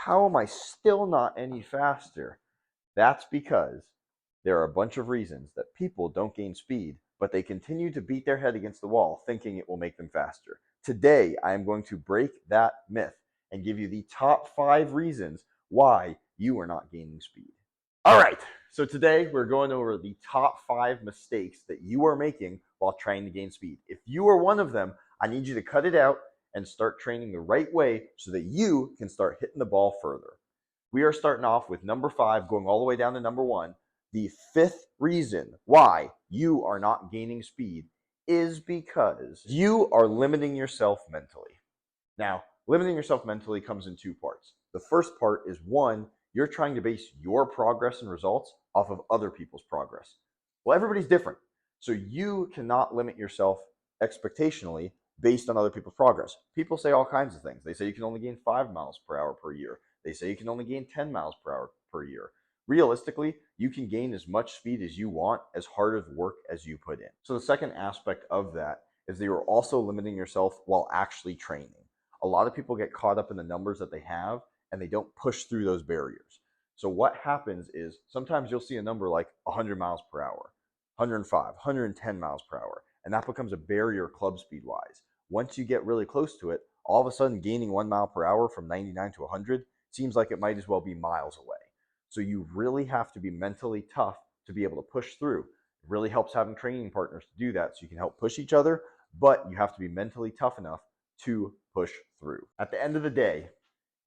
how am I still not any faster? That's because there are a bunch of reasons that people don't gain speed, but they continue to beat their head against the wall thinking it will make them faster. Today, I am going to break that myth and give you the top 5 reasons why you are not gaining speed. All right, so today we're going over the top 5 mistakes that you are making while trying to gain speed. If you are one of them, I need you to cut it out and start training the right way so that you can start hitting the ball further. We are starting off with number 5, going all the way down to number 1. The 5th reason why you are not gaining speed is because you are limiting yourself mentally. Now, limiting yourself mentally comes in 2 parts. The first part is, 1, you're trying to base your progress and results off of other people's progress. Well, everybody's different. So you cannot limit yourself expectationally based on other people's progress. People say all kinds of things. They say you can only gain 5 miles per hour per year. They say you can only gain 10 miles per hour per year. Realistically, you can gain as much speed as you want, as hard of work as you put in. So the second aspect of that is that you're also limiting yourself while actually training. A lot of people get caught up in the numbers that they have and they don't push through those barriers. So what happens is sometimes you'll see a number like 100 miles per hour, 105, 110 miles per hour, and that becomes a barrier club speed wise. Once you get really close to it, all of a sudden gaining 1 mile per hour from 99 to 100 seems like it might as well be miles away. So you really have to be mentally tough to be able to push through. It really helps having training partners to do that so you can help push each other, but you have to be mentally tough enough to push through. At the end of the day,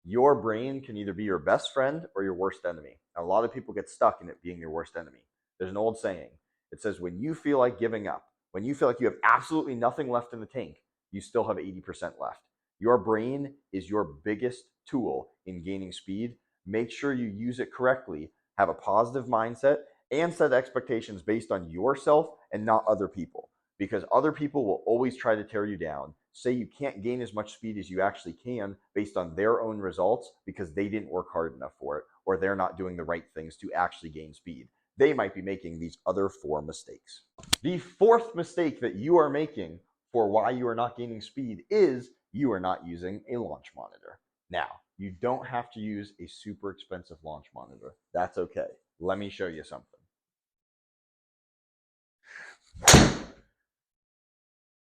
your brain can either be your best friend or your worst enemy. And a lot of people get stuck in it being your worst enemy. There's an old saying. It says when you feel like giving up, when you feel like you have absolutely nothing left in the tank, you still have 80% left. Your brain is your biggest tool in gaining speed. Make sure you use it correctly, have a positive mindset, and set expectations based on yourself and not other people. Because other people will always try to tear you down, say you can't gain as much speed as you actually can based on their own results because they didn't work hard enough for it, or they're not doing the right things to actually gain speed. They might be making these other 4 mistakes. The 4th mistake that you are making for why you are not gaining speed is you are not using a launch monitor. Now, you don't have to use a super expensive launch monitor. That's okay. Let me show you something.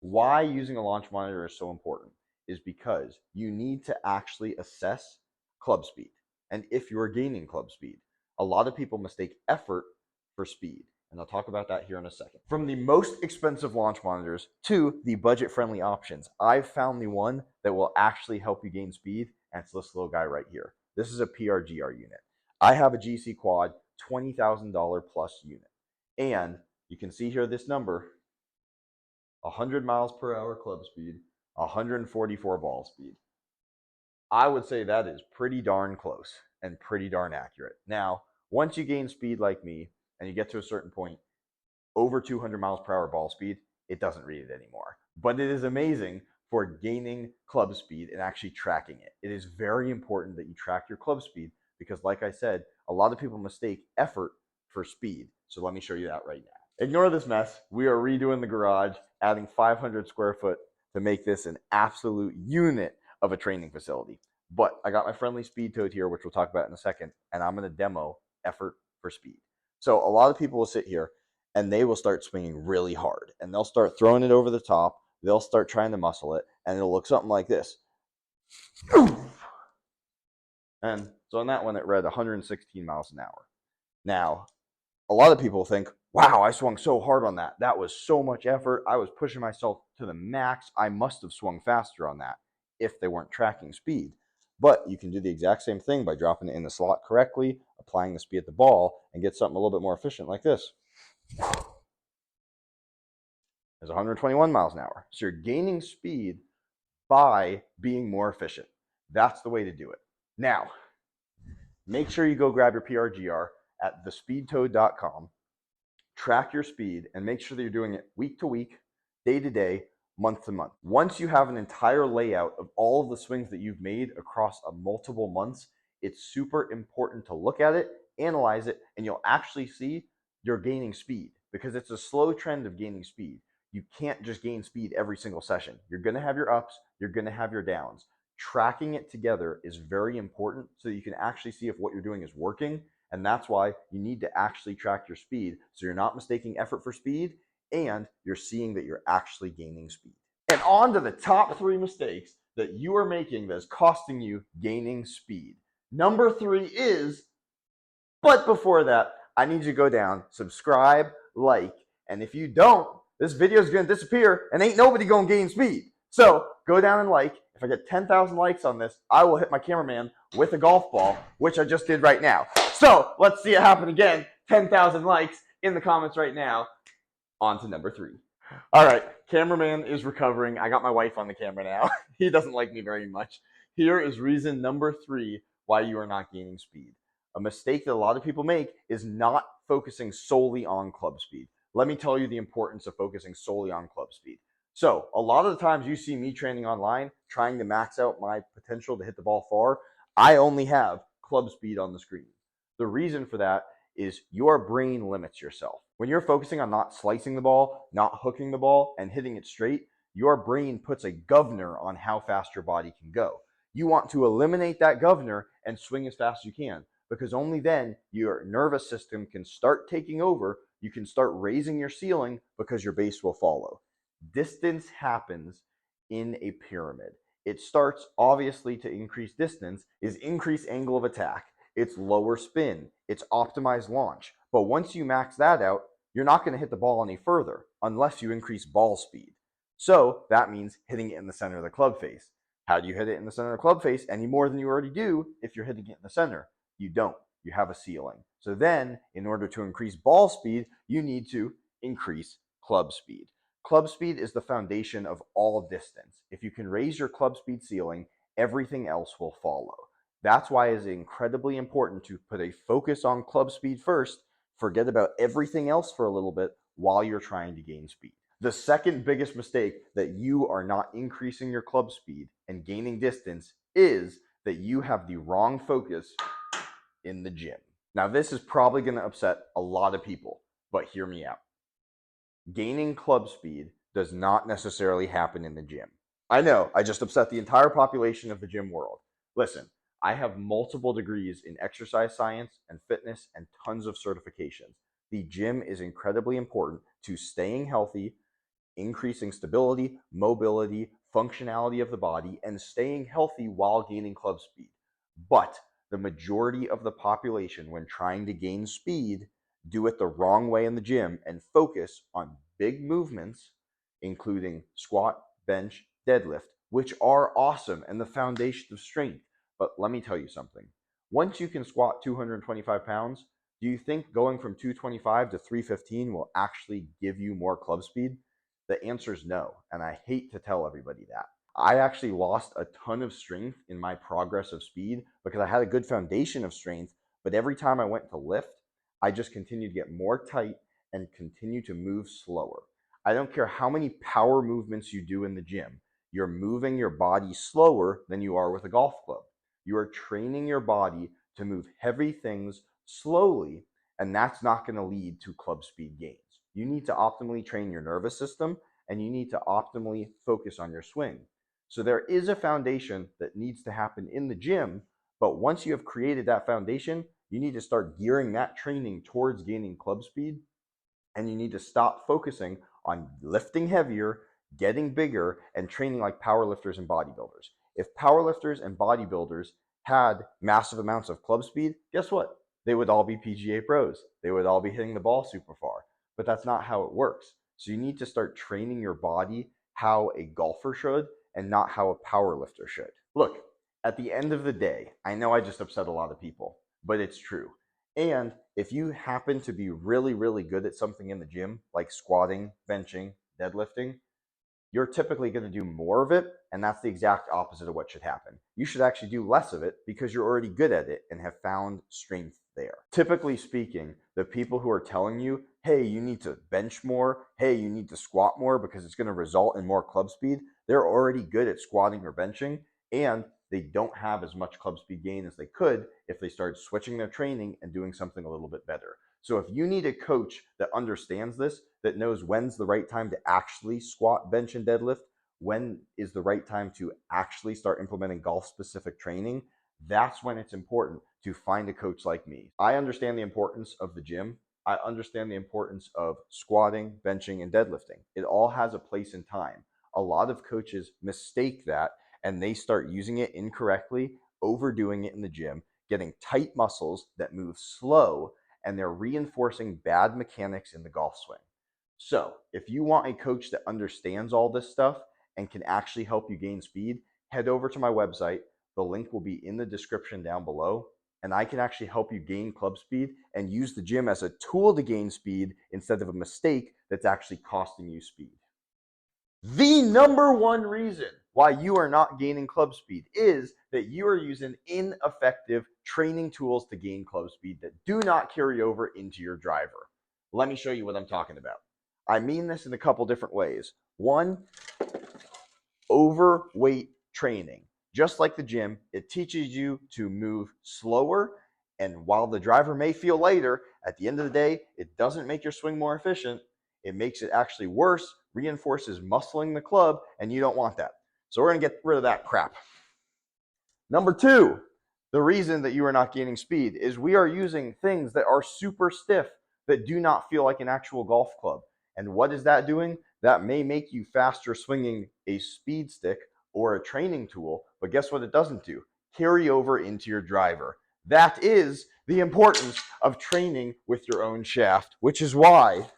Why using a launch monitor is so important is because you need to actually assess club speed. And if you're gaining club speed, a lot of people mistake effort for speed. And I'll talk about that here in a second. From the most expensive launch monitors to the budget-friendly options, I've found the one that will actually help you gain speed, and it's this little guy right here. This is a PRGR unit. I have a GC Quad $20,000 plus unit. And you can see here this number, 100 miles per hour club speed, 144 ball speed. I would say that is pretty darn close and pretty darn accurate. Now, once you gain speed like me and you get to a certain point, over 200 miles per hour ball speed, it doesn't read it anymore. But it is amazing for gaining club speed and actually tracking it. It is very important that you track your club speed because, like I said, a lot of people mistake effort for speed. So let me show you that right now. Ignore this mess. We are redoing the garage, adding 500 square foot to make this an absolute unit of a training facility. But I got my friendly speed toad here, which we'll talk about in a second, and I'm going to demo effort for speed. So a lot of people will sit here and they will start swinging really hard, and they'll start throwing it over the top. They'll start trying to muscle it, and it'll look something like this. And so on that one, it read 116 miles an hour. Now, a lot of people think, wow, I swung so hard on that. That was so much effort. I was pushing myself to the max. I must have swung faster on that if they weren't tracking speed. But you can do the exact same thing by dropping it in the slot correctly, applying the speed at the ball, and get something a little bit more efficient like this. It's 121 miles an hour. So you're gaining speed by being more efficient. That's the way to do it. Now, make sure you go grab your PRGR at thespeedtoad.com. Track your speed and make sure that you're doing it week to week, day to day, month to month. Once you have an entire layout of all of the swings that you've made across multiple months, it's super important to look at it, analyze it, and you'll actually see you're gaining speed because it's a slow trend of gaining speed. You can't just gain speed every single session. You're going to have your ups, you're going to have your downs. Tracking it together is very important so that you can actually see if what you're doing is working. And that's why you need to actually track your speed so you're not mistaking effort for speed and you're seeing that you're actually gaining speed. And on to the top 3 mistakes that you are making that's costing you gaining speed. Number 3 is, but before that, I need you to go down, subscribe, like, and if you don't, this video is going to disappear and ain't nobody going to gain speed. So go down and like. If I get 10,000 likes on this, I will hit my cameraman with a golf ball, which I just did right now. So let's see it happen again. 10,000 likes in the comments right now. On to number 3. All right, cameraman is recovering. I got my wife on the camera now. He doesn't like me very much. Here is reason number 3 why you are not gaining speed. A mistake that a lot of people make is not focusing solely on club speed. Let me tell you the importance of focusing solely on club speed. So a lot of the times you see me training online, trying to max out my potential to hit the ball far, I only have club speed on the screen. The reason for that is your brain limits yourself. When you're focusing on not slicing the ball, not hooking the ball, and hitting it straight, your brain puts a governor on how fast your body can go. You want to eliminate that governor and swing as fast as you can, because only then your nervous system can start taking over. You can start raising your ceiling because your base will follow. Distance happens in a pyramid. It starts, obviously, to increase distance is increase angle of attack. It's lower spin. It's optimized launch. But once you max that out, you're not going to hit the ball any further unless you increase ball speed. So that means hitting it in the center of the club face. How do you hit it in the center of the club face any more than you already do if you're hitting it in the center? You don't. You have a ceiling. So then, in order to increase ball speed, you need to increase club speed. Club speed is the foundation of all distance. If you can raise your club speed ceiling, everything else will follow. That's why it's incredibly important to put a focus on club speed first, forget about everything else for a little bit while you're trying to gain speed. The second biggest mistake that you are not increasing your club speed and gaining distance is that you have the wrong focus in the gym. Now, this is probably going to upset a lot of people, but hear me out. Gaining club speed does not necessarily happen in the gym. I know, I just upset the entire population of the gym world. Listen, I have multiple degrees in exercise science and fitness and tons of certifications. The gym is incredibly important to staying healthy, increasing stability, mobility, functionality of the body, and staying healthy while gaining club speed. But the majority of the population, when trying to gain speed, do it the wrong way in the gym and focus on big movements, including squat, bench, deadlift, which are awesome and the foundation of strength. But let me tell you something. Once you can squat 225 pounds, do you think going from 225 to 315 will actually give you more club speed? The answer is no, and I hate to tell everybody that. I actually lost a ton of strength in my progress of speed because I had a good foundation of strength, but every time I went to lift, I just continued to get more tight and continue to move slower. I don't care how many power movements you do in the gym, you're moving your body slower than you are with a golf club. You are training your body to move heavy things slowly, and that's not going to lead to club speed gains. You need to optimally train your nervous system, and you need to optimally focus on your swing. So there is a foundation that needs to happen in the gym, but once you have created that foundation, you need to start gearing that training towards gaining club speed, and you need to stop focusing on lifting heavier, getting bigger, and training like powerlifters and bodybuilders. If powerlifters and bodybuilders had massive amounts of club speed, guess what? They would all be PGA pros. They would all be hitting the ball super far. But that's not how it works. So you need to start training your body how a golfer should and not how a powerlifter should. Look, at the end of the day, I know I just upset a lot of people, but it's true. And if you happen to be really, really good at something in the gym, like squatting, benching, deadlifting, you're typically going to do more of it, and that's the exact opposite of what should happen. You should actually do less of it because you're already good at it and have found strength there. Typically speaking, the people who are telling you, hey, you need to bench more, hey, you need to squat more because it's going to result in more club speed, they're already good at squatting or benching, and they don't have as much club speed gain as they could if they started switching their training and doing something a little bit better. So if you need a coach that understands this, that knows when's the right time to actually squat, bench, and deadlift, when is the right time to actually start implementing golf specific training, that's when it's important to find a coach like me. I understand the importance of the gym. I understand the importance of squatting, benching, and deadlifting. It all has a place and time. A lot of coaches mistake that and they start using it incorrectly, overdoing it in the gym, getting tight muscles that move slow, and they're reinforcing bad mechanics in the golf swing. So, if you want a coach that understands all this stuff and can actually help you gain speed, head over to my website. The link will be in the description down below, and I can actually help you gain club speed and use the gym as a tool to gain speed instead of a mistake that's actually costing you speed. The number one reason why you are not gaining club speed is that you are using ineffective training tools to gain club speed that do not carry over into your driver. Let me show you what I'm talking about. I mean this in a couple different ways. One, overweight training. Just like the gym, it teaches you to move slower. And while the driver may feel lighter, at the end of the day, it doesn't make your swing more efficient. It makes it actually worse, reinforces muscling the club, and you don't want that. So we're going to get rid of that crap. Number two, the reason that you are not gaining speed is we are using things that are super stiff that do not feel like an actual golf club. And what is that doing? That may make you faster swinging a speed stick or a training tool, but guess what it doesn't do? Carry over into your driver. That is the importance of training with your own shaft, which is why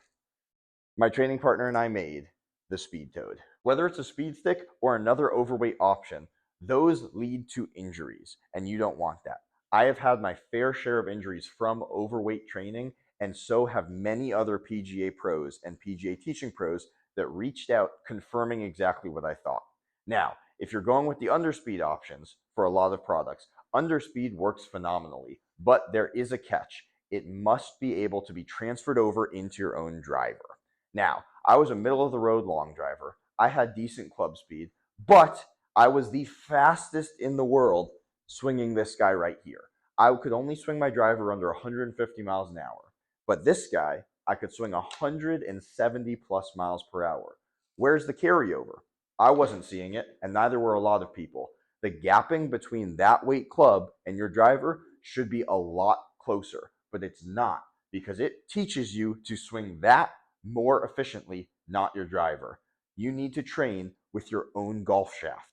my training partner and I made the Speed Toad. Whether it's a speed stick or another overweight option, those lead to injuries, and you don't want that. I have had my fair share of injuries from overweight training, and so have many other PGA pros and PGA teaching pros that reached out confirming exactly what I thought. Now, if you're going with the underspeed options for a lot of products, underspeed works phenomenally, but there is a catch. It must be able to be transferred over into your own driver. Now, I was a middle of the road long driver. I had decent club speed, but I was the fastest in the world swinging this guy right here. I could only swing my driver under 150 miles an hour. But this guy, I could swing 170 plus miles per hour. Where's the carryover? I wasn't seeing it, and neither were a lot of people. The gapping between that weight club and your driver should be a lot closer, but it's not because it teaches you to swing that more efficiently, not your driver. You need to train with your own golf shaft.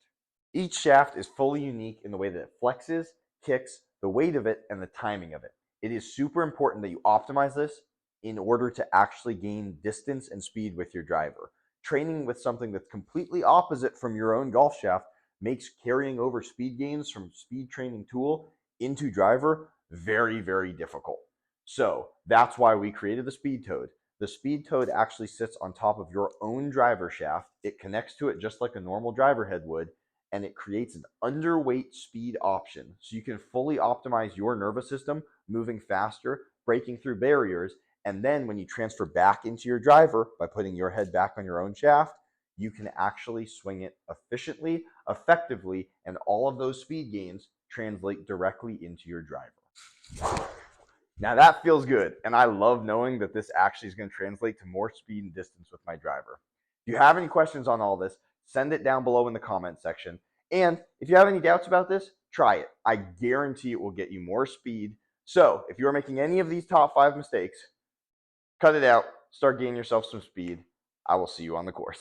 Each shaft is fully unique in the way that it flexes, kicks, the weight of it, and the timing of it. It is super important that you optimize this in order to actually gain distance and speed with your driver. Training with something that's completely opposite from your own golf shaft makes carrying over speed gains from speed training tool into driver very, very difficult. So that's why we created the Speed Toad. The Speed Toad actually sits on top of your own driver shaft. It connects to it just like a normal driver head would, and it creates an underweight speed option. So you can fully optimize your nervous system, moving faster, breaking through barriers, and then when you transfer back into your driver by putting your head back on your own shaft, you can actually swing it efficiently, effectively, and all of those speed gains translate directly into your driver. Now that feels good, and I love knowing that this actually is going to translate to more speed and distance with my driver. If you have any questions on all this, send it down below in the comment section. And if you have any doubts about this, try it. I guarantee it will get you more speed. So if you're making any of these top 5 mistakes, cut it out, start gaining yourself some speed. I will see you on the course.